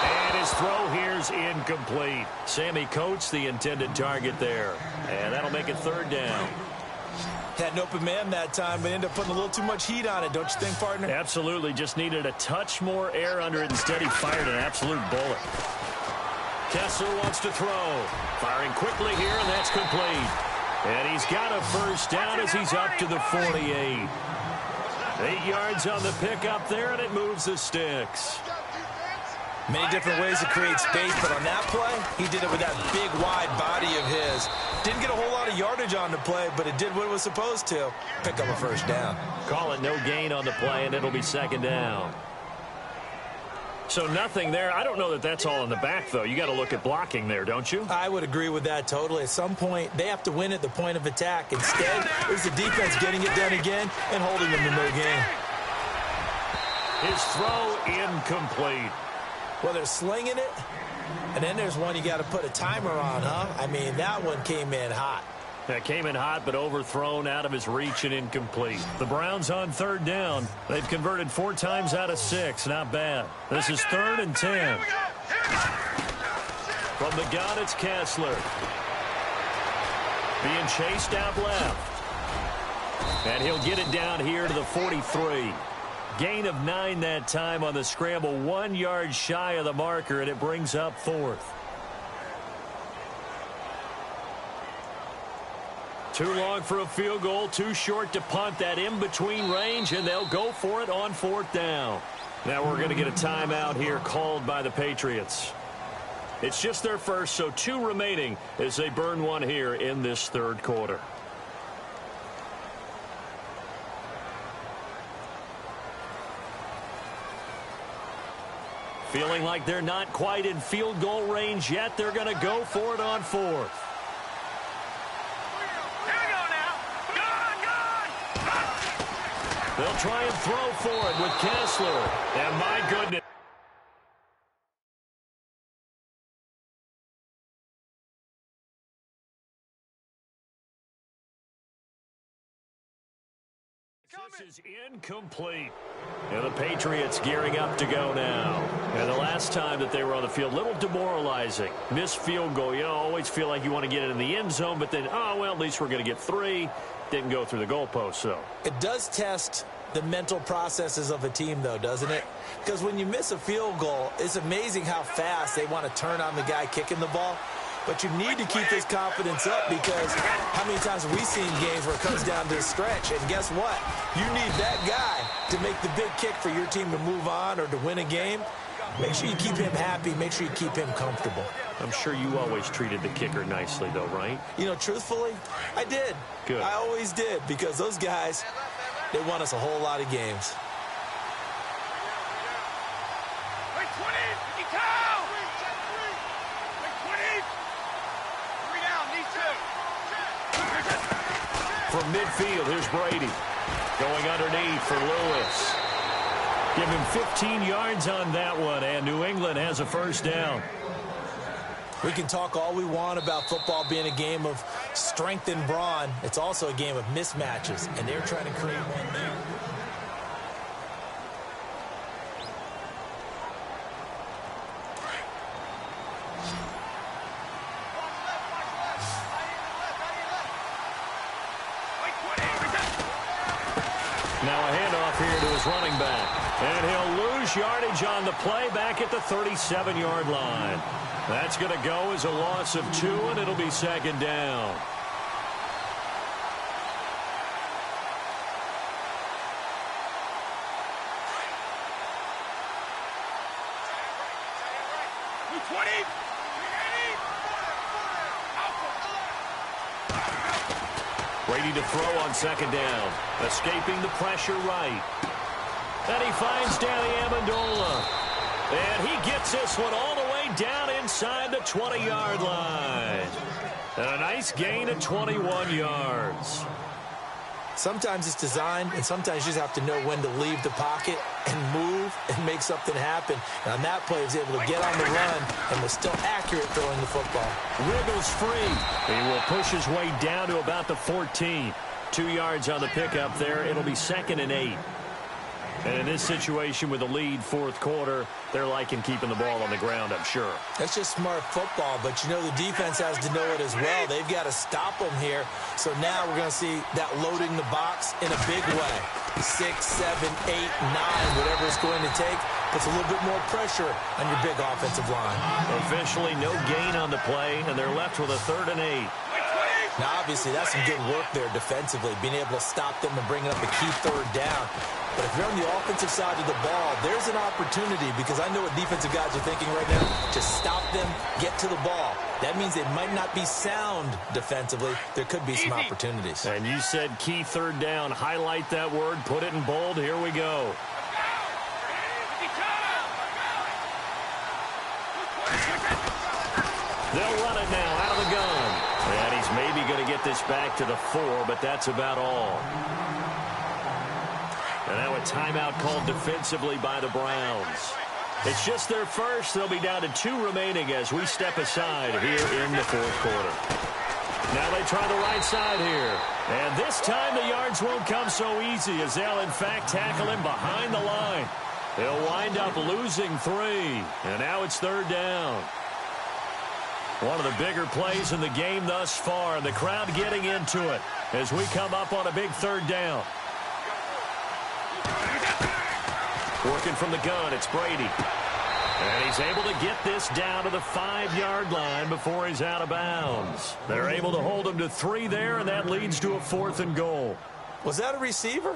And his throw here's incomplete. Sammy Coates, the intended target there. And that'll make it 3rd down. Had an open man that time, but ended up putting a little too much heat on it, don't you think, partner? Absolutely. Just needed a touch more air under it. Instead, he fired an absolute bullet. Kessler wants to throw. Firing quickly here, and that's complete. And he's got a 1st down as he's up to the 48. 8 yards on the pickup there, and it moves the sticks. Many different ways to create space, but on that play, he did it with that big, wide body of his. Didn't get a whole lot of yardage on the play, but it did what it was supposed to. Pick up a 1st down. Call it no gain on the play, and it'll be 2nd down. So nothing there. I don't know that that's all in the back, though. You got to look at blocking there, don't you? I would agree with that totally. At some point, they have to win at the point of attack. Instead, there's the defense getting it done again and holding them to no gain. His throw incomplete. Well, they're slinging it, and then there's one you got to put a timer on, huh? I mean, that one came in hot. That came in hot, but overthrown, out of his reach, and incomplete. The Browns on third down. They've converted 4 times out of 6. Not bad. This is 3rd and 10. From the gun, it's Kessler. Being chased out left. And he'll get it down here to the 43. Gain of 9 that time on the scramble. 1 yard shy of the marker, and it brings up 4th. Too long for a field goal, too short to punt. That in-between range, and they'll go for it on 4th down. Now we're going to get a timeout here called by the Patriots. It's just their first, so 2 remaining as they burn one here in this 3rd quarter. Feeling like they're not quite in field goal range yet. They're going to go for it on 4th. They'll try and throw for it with Kessler. And my goodness. This is incomplete. And the Patriots gearing up to go now. And the last time that they were on the field, a little demoralizing. Missed field goal. You know, always feel like you want to get it in the end zone, but then, oh, well, at least we're going to get 3. Didn't go through the goalpost, so. It does test the mental processes of a team, though, doesn't it? Because when you miss a field goal, it's amazing how fast they want to turn on the guy kicking the ball. But you need to keep this confidence up, because how many times have we seen games where it comes down to the stretch? And guess what? You need that guy to make the big kick for your team to move on or to win a game. Make sure you keep him happy. Make sure you keep him comfortable. I'm sure you always treated the kicker nicely, though, right? You know, truthfully, I did. Good. I always did, because those guys, they won us a whole lot of games. From midfield, here's Brady. Going underneath for Lewis. Give him 15 yards on that one, and New England has a first down. We can talk all we want about football being a game of strength and brawn. It's also a game of mismatches, and they're trying to create one there. Now a handoff here to his running back. And he'll lose yardage on the play back at the 37-yard line. That's going to go as a loss of 2, and it'll be 2nd down. Brady to throw on 2nd down. Escaping the pressure right. And he finds Danny Amendola. And he gets this one all the way down inside the 20-yard line. And a nice gain of 21 yards. Sometimes it's designed, and sometimes you just have to know when to leave the pocket and move and make something happen. And on that play, he was able to get on the run and was still accurate throwing the football. Wiggles free. He will push his way down to about the 14. 2 yards on the pickup there. It'll be 2nd and 8. And in this situation with a lead 4th quarter, they're liking keeping the ball on the ground, I'm sure. That's just smart football, but you know the defense has to know it as well. They've got to stop them here. So now we're going to see that loading the box in a big way. 6, 7, 8, 9, whatever it's going to take, puts a little bit more pressure on your big offensive line. Officially no gain on the play, and they're left with a 3rd and 8. Now, obviously, that's some good work there defensively, being able to stop them and bringing up a key 3rd down. But if you're on the offensive side of the ball, there's an opportunity, because I know what defensive guys are thinking right now. Just stop them, get to the ball. That means they might not be sound defensively. There could be some opportunities. And you said key 3rd down. Highlight that word. Put it in bold. Here we go. They'll run it now out of the gun. And he's maybe going to get this back to the 4, but that's about all. And now a timeout called defensively by the Browns. It's just their first. They'll be down to 2 remaining as we step aside here in the 4th quarter. Now they try the right side here. And this time the yards won't come so easy as they'll, in fact, tackle him behind the line. They'll wind up losing 3. And now it's 3rd down. One of the bigger plays in the game thus far, and the crowd getting into it as we come up on a big 3rd down. Working from the gun, it's Brady. And he's able to get this down to the 5-yard line before he's out of bounds. They're able to hold him to 3 there, and that leads to a 4th and goal. Was that a receiver?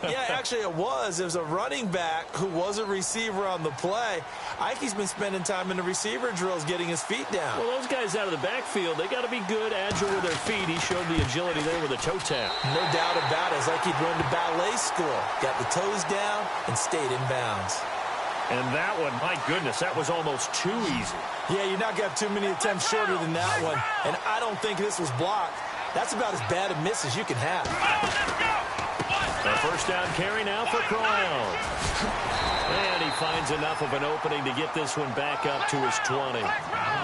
Yeah, actually it was. It was a running back who was a receiver on the play. Ike's been spending time in the receiver drills getting his feet down. Well, those guys out of the backfield, they got to be good, agile with their feet. He showed the agility there with a toe tap. No doubt about it. It's like he'd run to ballet school. Got the toes down and stayed in bounds. And that one, my goodness, that was almost too easy. Yeah, you're not got too many attempts shorter than that one. And I don't think this was blocked. That's about as bad a miss as you can have. A first down carry now for Crowell. And he finds enough of an opening to get this one back up to his 20.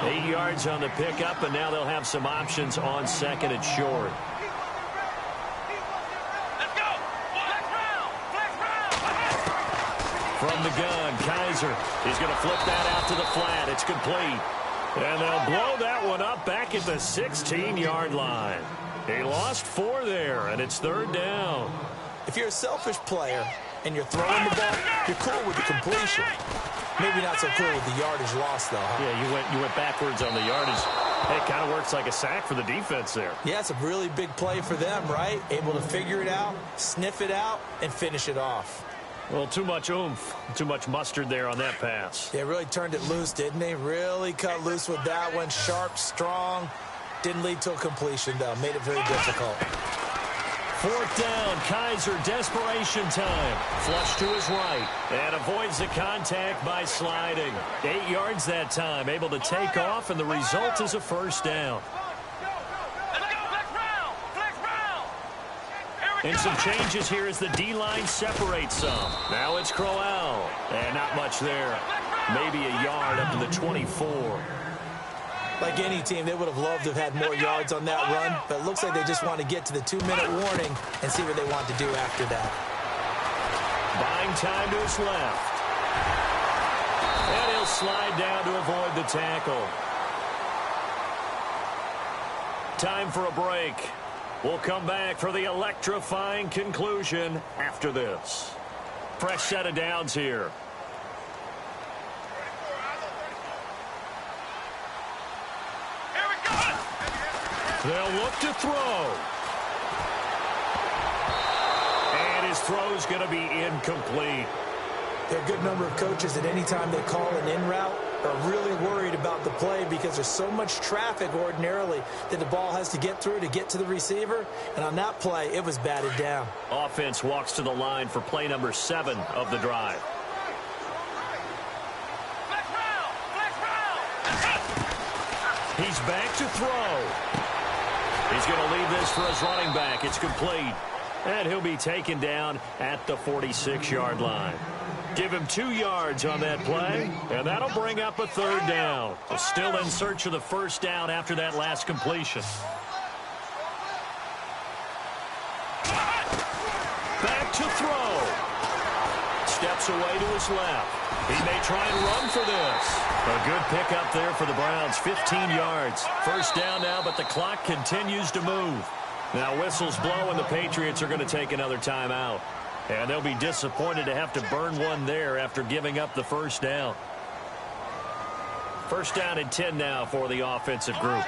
8 yards on the pickup, and now they'll have some options on 2nd and short. From the gun, Kaiser. He's going to flip that out to the flat. It's complete. And they'll blow that one up back at the 16-yard line. He lost 4 there, and it's 3rd down. If you're a selfish player and you're throwing the ball, you're cool with the completion. Maybe not so cool with the yardage loss, though, huh? Yeah, you went backwards on the yardage. It kind of works like a sack for the defense there. Yeah, it's a really big play for them, right? Able to figure it out, sniff it out, and finish it off. Well, too much oomph, too much mustard there on that pass. They really turned it loose, didn't they? Really cut loose with that one. Sharp, strong. Didn't lead to a completion, though. Made it very difficult. 4th down, Kaiser, desperation time. Flush to his right, and avoids the contact by sliding. 8 yards that time, able to take off, and the result is a first down. And some changes here as the D-line separates some. Now it's Crowell, and not much there. Maybe a yard up to the 24. Like any team, they would have loved to have had more yards on that run, but it looks like they just want to get to the 2-minute warning and see what they want to do after that. Buying time to his left. And he'll slide down to avoid the tackle. Time for a break. We'll come back for the electrifying conclusion after this. Fresh set of downs here. They'll look to throw. And his throw's going to be incomplete. There are a good number of coaches that any time they call an in route are really worried about the play because there's so much traffic ordinarily that the ball has to get through to get to the receiver. And on that play, it was batted down. Offense walks to the line for play number 7 of the drive. He's back to throw. He's going to leave this for his running back. It's complete. And he'll be taken down at the 46-yard line. Give him 2 yards on that play, and that'll bring up a 3rd down. Still in search of the first down after that last completion. Back to throw. Steps away to his left. He may try and run for this. A good pickup there for the Browns. 15 yards. First down now, but the clock continues to move. Now whistles blow, and the Patriots are going to take another timeout. And they'll be disappointed to have to burn one there after giving up the first down. First down and 10 now for the offensive group.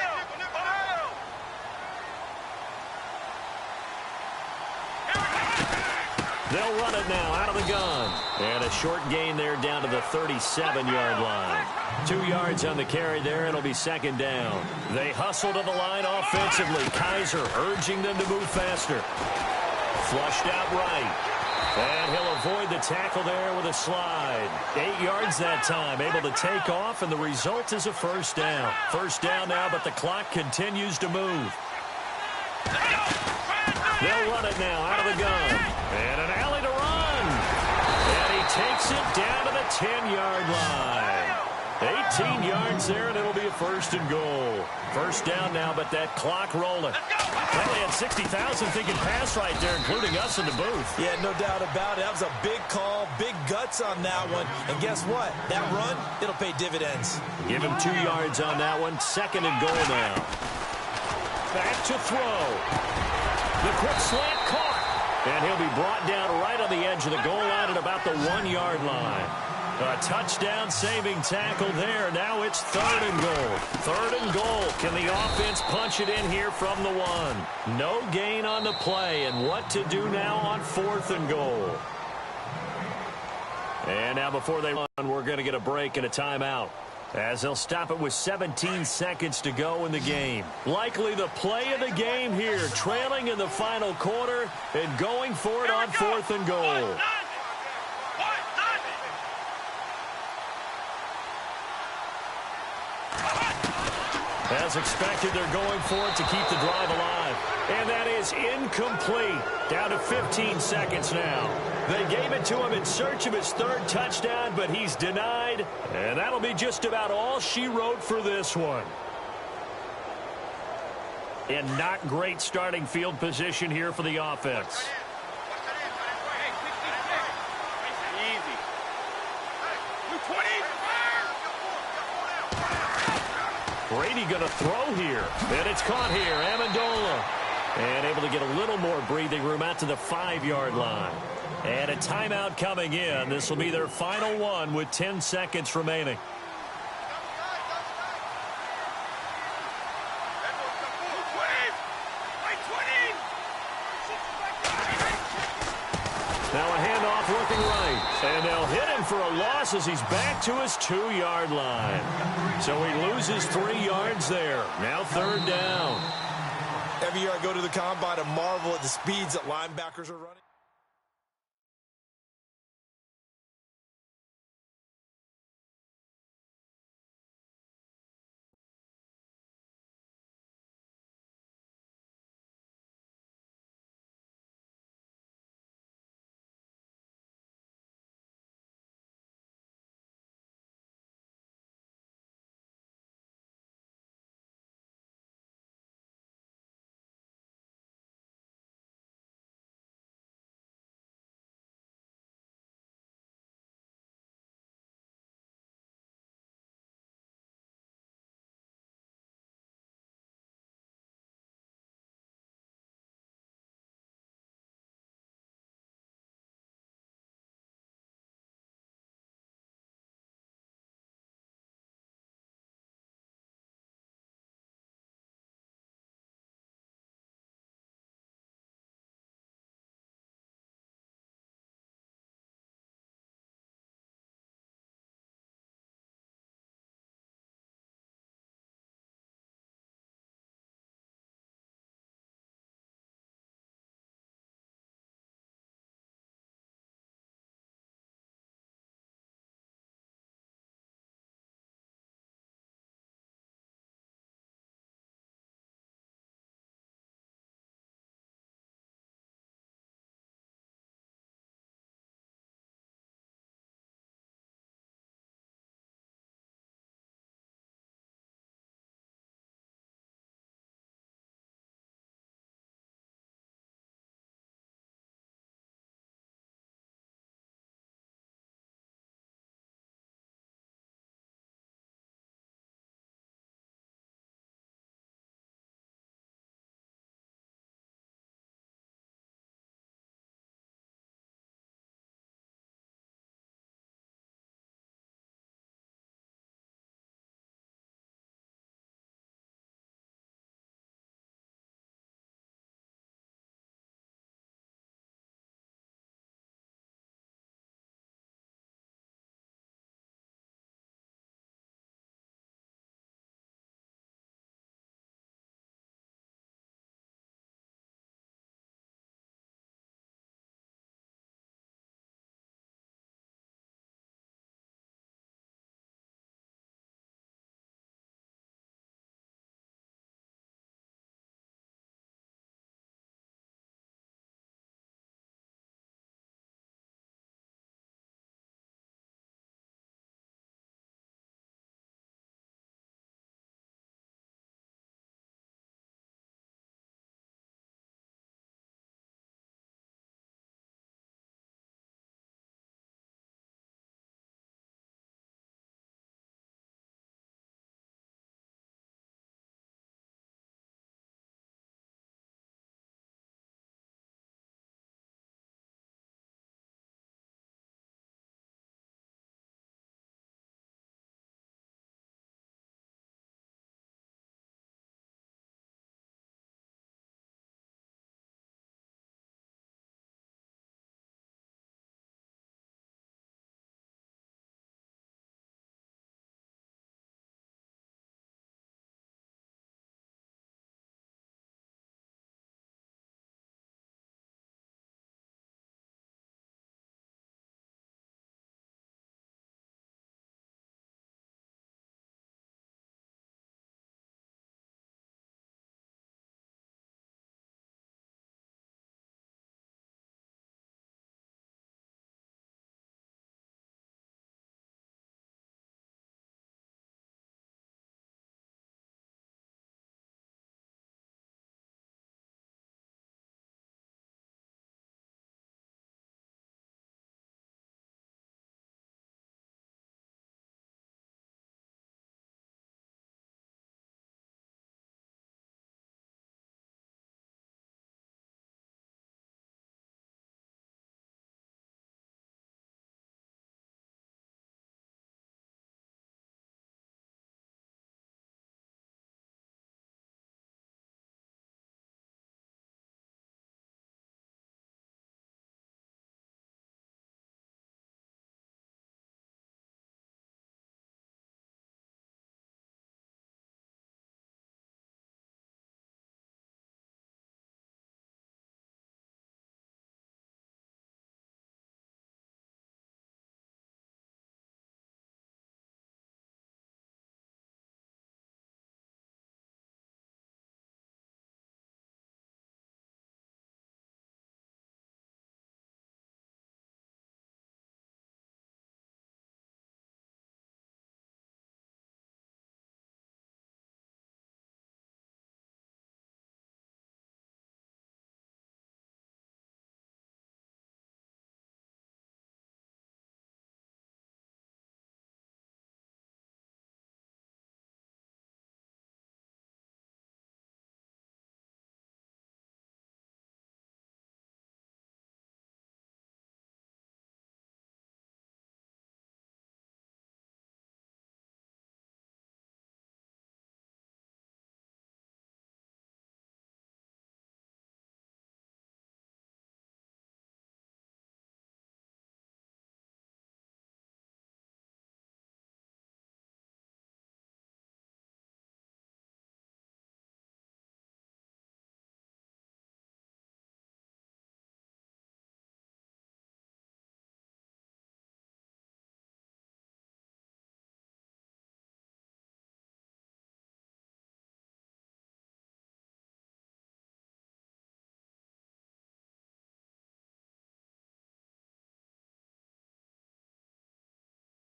They'll run it now out of the gun. And a short gain there down to the 37-yard line. 2 yards on the carry there. It'll be 2nd down. They hustle to the line offensively. Kaiser urging them to move faster. Flushed out right. And he'll avoid the tackle there with a slide. 8 yards that time, able to take off, and the result is a first down. First down now, but the clock continues to move. They'll run it now out of the gun. And an alley to run. And he takes it down to the 10-yard line. 18 yards there, and it'll be a first and goal. First down now, but that clock rolling. Probably had 60,000 thinking pass right there, including us in the booth. Yeah, no doubt about it. That was a big call, big guts on that one. And guess what? That run, it'll pay dividends. Give him 2 yards on that one. Second and goal now. Back to throw. The quick slant caught. And he'll be brought down right on the edge of the goal line at about the 1-yard line. A touchdown-saving tackle there. Now it's third and goal. Third and goal. Can the offense punch it in here from the 1? No gain on the play. And what to do now on fourth and goal? And now before they run, we're going to get a break and a timeout, as they'll stop it with 17 seconds to go in the game. Likely the play of the game here, trailing in the final quarter and going for it on fourth and goal. As expected, they're going for it to keep the drive alive. And that is incomplete. Down to 15 seconds now. They gave it to him in search of his third touchdown, but he's denied. And that'll be just about all she wrote for this one. And not great starting field position here for the offense. Brady going to throw here. And it's caught here. Amendola. And able to get a little more breathing room out to the 5-yard line. And a timeout coming in. This will be their final one with 10 seconds remaining. Now a handoff looking right. And they'll hit him for a loss as he's back to his 2-yard line. So he loses 3 yards there. Now third down. Every year I go to the combine and marvel at the speeds that linebackers are running.